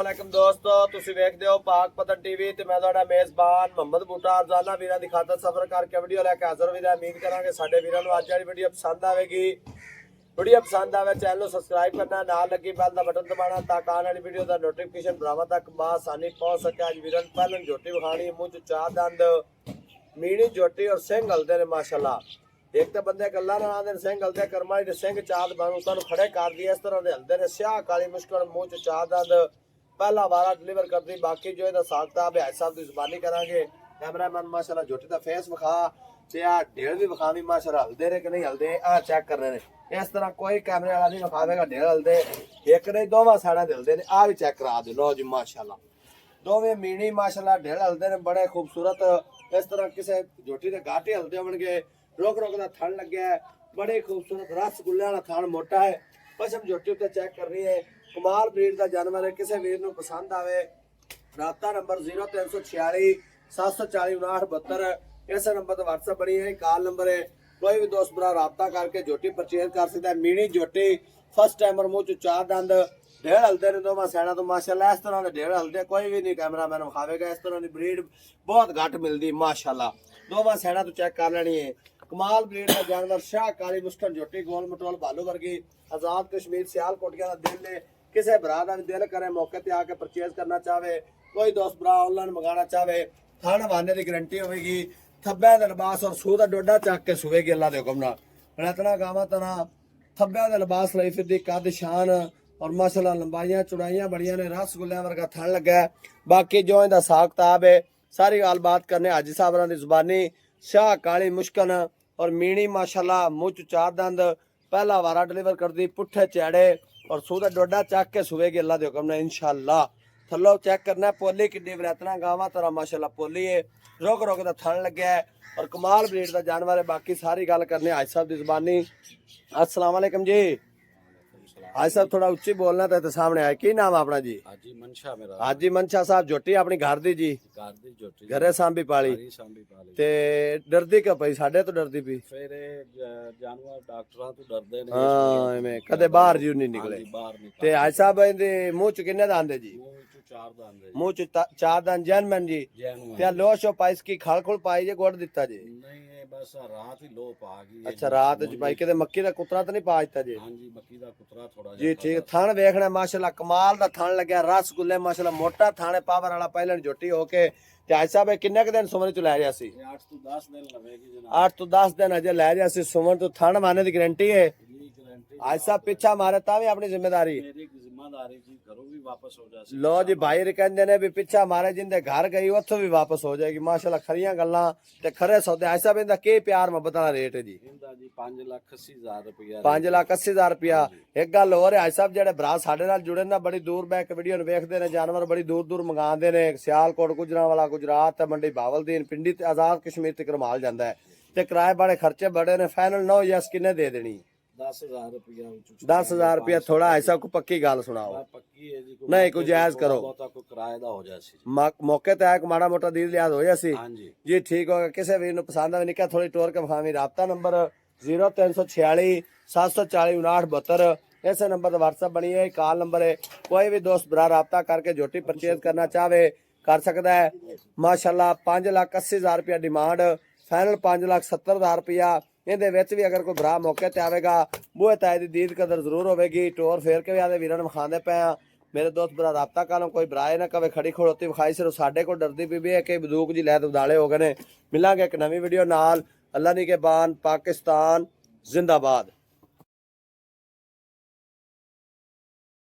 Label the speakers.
Speaker 1: ਵਾਲੇਕਮ ਦੋਸਤੋ, ਤੁਸੀਂ ਵੇਖਦੇ ਹੋ ਪਾਕ ਪਤਨ ਟੀਵੀ ਤੇ ਮੈਂ ਤੁਹਾਡਾ ਮੇਜ਼ਬਾਨ ਮੁਹੰਮਦ ਬੂਟਾ ਰੋਜ਼ਾਨਾ ਵੀਰਾਂ ਦੀ ਖਾਤਰ ਸਫਰ ਕਰਕੇ ਵੀਡੀਓ ਲੈ ਕੇ ਹਾਜ਼ਰ ਹੋਈਦਾ। ਉਮੀਦ ਕਰਾਂਗੇ ਸਾਡੇ ਵੀਰਾਂ ਨੂੰ ਅੱਜ ਵਾਲੀ ਵੀਡੀਓ ਪਸੰਦ ਆਵੇਗੀ। ਵੀਡੀਓ ਪਸੰਦ ਆਵੇ ਚੈਨਲ ਨੂੰ ਸਬਸਕ੍ਰਾਈਬ ਕਰਨਾ, ਨਾਲ ਲੱਗੀ ਬੈਲ ਦਾ ਬਟਨ ਦਬਾਉਣਾ ਤਾਂ ਕਿ ਆਉਣ ਵਾਲੀ ਵੀਡੀਓ ਦਾ ਨੋਟੀਫਿਕੇਸ਼ਨ ਬਰਾਬਰ ਤੱਕ ਆਸਾਨੀ ਪਹੁੰਚ ਸਕੇ। ਅੱਜ ਵੀਰਾਂ ਪਹਿਲਾਂ ਝੋਟੀ ਵਿਖਾਣੀ ਮੂੰਹ ਚ ਚਾਰ ਦੰਦ ਮੀਣੀ ਝੋਟੀ ਔਰ ਸਿੰਘ ਹਲਦੇ ਨੇ ਮਾਸ਼ਾਅੱਲਾ। एक तो बंदे गल्ला ना आंदे सिंह हलदे कर्मा दे सिंह चाद बन उतां खड़े कर दिए इस तरह दे हलदे ने स्याह काली मुश्किल मुंह च चाद दंद पहला वारा डिलीवर कर दी। बाकी जो इहदा साख्ताब है साहब दी जुबानी करांगे। कैमरामैन माशाल्लाह झोटी दा फेस विखा ते आ ढेड़ भी विखावी माशाल्लाह हलदे ने कि नहीं हलदे आ चेक कर रहे ने। इस तरह कोई कैमरे वाला नहीं विखावेगा ढेड़ हलदे एक नहीं दोवां साइडां दे हलदे ने। आ भी चेक करा दो लो जी माशाल्लाह दोवें मीणी माशाल्लाह ढेड़ हलदे ने बड़े खूबसूरत। इस तरह किसी झोटी दे घाटे हलदे होणगे। रोक रोक का थन लग गया है, बड़े खूबसूरत रसगुल्ले वाला थन मोटा है। पशम झोटी उत्ते चेक कर रही है, कमाल ब्रीड का जानवर है। किसी वीर नूं पसंद आवे राबता नंबर 0346 740 5972 इस नंबर पर व्हाट्सएप बनी है, कॉल नंबर है। कोई भी दोस्त भरा राबता करके झोटी परचेज कर सकता है। मीणी झोटी फर्स्ट टाइमर मुंह च चार दंद ढेड़ हलदे ने दोवां साइडां तो माशाल्लाह। इस तरह के ढेड़ हलदे कोई भी नहीं कैमरामैन विखावेगा। इस तरह की ब्रीड बहुत घट मिलती माशाल्लाह। दोवां साइडां तो चेक कर लेनी है। कमाल ब्रीड का जानवर शाह काली मुस्कन झोटी गोल मटोल भालू वर्गी आजाद कश्मीर सियालकोटिया का दिल ने किसी भरा का भी दिल करे मौके पर आके परचेज करना चाहे। कोई दोस्त भरा ऑनलाइन मंगाना चाहे थन हवाने की गारंटी होगी। थब्बे का लिबास और सूह का डोडा चक के सुवेगी अल्लाह के हुक्म नाल। इतना गावा तना थब्बे का लिबास लाई फिरदी कद शान और माशाल्लाह लंबाइयां चौड़ाइयां बड़ियां ने। रसगुल्लियां वर्गा थन लगा है। बाकी जो इहदा हिसाब किताब है सारी गल बात करने हाजी साहब की जुबानी शाह काली मुश्कन और मीणी माशाल्लाह मुँह च चार दंद पहला वारा डिलीवर कर दी पुट्ठे चैड़े और सूदा डोडा चक के सुवेगी अल्लाह के हुक्म ने इंशाअल्लाह। थल्लो चेक करना है पोली किड्डी वरतना गावां तरह माशाल्लाह पोली है। रोक रोक दा थन लग्या है और कमाल ब्रीड का जानवर है। बाकी सारी गल करने हाजी साहब की जुबानी। अस्सलाम वालेकुम जी। हाजी साहब थोड़ा उच्ची बोलना तो सामने आए। की नाम अपना जी?
Speaker 2: हाजी मनशा मेरा।
Speaker 1: हाजी मनशा साहब झोटी अपनी घर दी जी घरे सांभी पाली ते डरदी क्यों पई? साडे तो डरदी पई
Speaker 2: फिर जानवर डॉक्टरां तो डरदे ने।
Speaker 1: हां एवें कदे बाहर जी नहीं निकले ते हाजी साहब इहदे मुंह च किन्ने दांदे जी? मुंह च चार दांद जैनमैन जी ते लो शो पाइस की खल खुल पाई जे गोड़ दिता जी?
Speaker 2: नहीं बस रात ही लो पा गई।
Speaker 1: अच्छा रात च पाई किते मक्की दा कुतरा तो नहीं पा दिता जी?
Speaker 2: हां जी मक्की दा कुतरा थोड़ा
Speaker 1: जी ठीक। थन वेखना माशाल्लाह कमाल दा थन लग्या रसगुल्ले माशाल्लाह मोटा थाने पावर वाला पहले झोटी होके ते हाजी साहब किन्ने दिन सुमन च लै रिया सी?
Speaker 2: 8 तो 10 दिन लगेगी जनाब।
Speaker 1: 8 तो 10 दिन अजे लै रिया सी सुमन तो थन माने दी गारंटी है। हाजी साहब पीछा मारे ता भी अपनी जिम्मेदारी
Speaker 2: मेरी जिम्मेदारी जी घरों भी वापस हो जासी।
Speaker 1: लो जी भाई कहंदे ने भी पीछा मारे जिंदे घर गई उत्थों भी वापस हो जाएगी माशाल्लाह। खरियां गल्लां ते खरे सौदे। हाजी साहब इंदा के प्यार मोहब्बत वाला रेट है जी?
Speaker 2: इंदा जी 5,80,000 रुपया।
Speaker 1: 5,80,000 रुपया। एक गल होर है हाजी साहब जेडे भरा साडे नाल जुड़े ना बड़ी दूर बैक वीडियो नु वेखदे ने जानवर बड़ी दूर दूर मंगांदे ने। सियालकोट गुजरांवाला गुजरात मंडी बावलदीन पिंडी ते आजाद कश्मीर तक माल जांदा है ते किराए बड़े खर्चे बड़े ने। फाइनल 9 यस किन्ने दे देनी?
Speaker 2: 10,000 रुपया।
Speaker 1: 10,000 रुपया थोड़ा ऐसा को पक्की गल सुनाओ।
Speaker 2: पक्की है जी
Speaker 1: नहीं कुछ जायज करो
Speaker 2: कोई किराए दा हो जासी।
Speaker 1: मौके ते आके माड़ा मोटा दी लिहाज हो जासी।
Speaker 2: हां जी
Speaker 1: जी ठीक होगा। किसी वीर नु पसंद आवे निका थोड़ी टोर के विखावी। राबता नंबर 0346 740 5972 इस नंबर पर व्हाट्सएप बनी है, कॉल नंबर है। कोई भी दोस्त भरा राबता करके झोटी परचेज करना चाहे कर सकता है माशाल्लाह। 5,80,000 रुपया डिमांड फाइनल 5,70,000 रुपया। ਇਹਦੇ ਵਿੱਚ ਵੀ ਅਗਰ ਕੋਈ ਭਰਾ ਮੌਕੇ ਤੇ ਆਵੇਗਾ ਬੂਹੇ ਤਾਏ ਦੀ ਦੀਦ ਕਦਰ ਜ਼ਰੂਰ ਹੋਵੇਗੀ। ਟੋਰ ਫੇਰ ਕੇ ਵੀ ਆਦੇ ਵੀਰਾਂ ਨੂੰ ਵਿਖਾਉਂਦੇ ਪਏ ਆ। ਮੇਰੇ ਦੋਸਤ ਭਰਾ ਰਾਬਤਾ ਕਾਲੋਂ ਕੋਈ ਭਰਾ ਨਾ ਕਵੇ ਖੜੀ ਖੜੋਤੀ ਵਿਖਾਈ ਸਿਰਫ ਸਾਡੇ ਕੋਲ ਡਰਦੀ ਪਈ ਹੈ ਕਿ ਬਦੂਕ ਜੀ ਲੈ ਤੇ ਉਦਾਲੇ ਹੋ ਗਏ ਨੇ। ਮਿਲਾਂਗੇ ਇੱਕ ਨਵੀਂ ਵੀਡੀਓ ਨਾਲ। ਅੱਲਾ ਨੀ ਕੇ ਬਾਨ ਪਾਕਿਸਤਾਨ ਜ਼ਿੰਦਾਬਾਦ।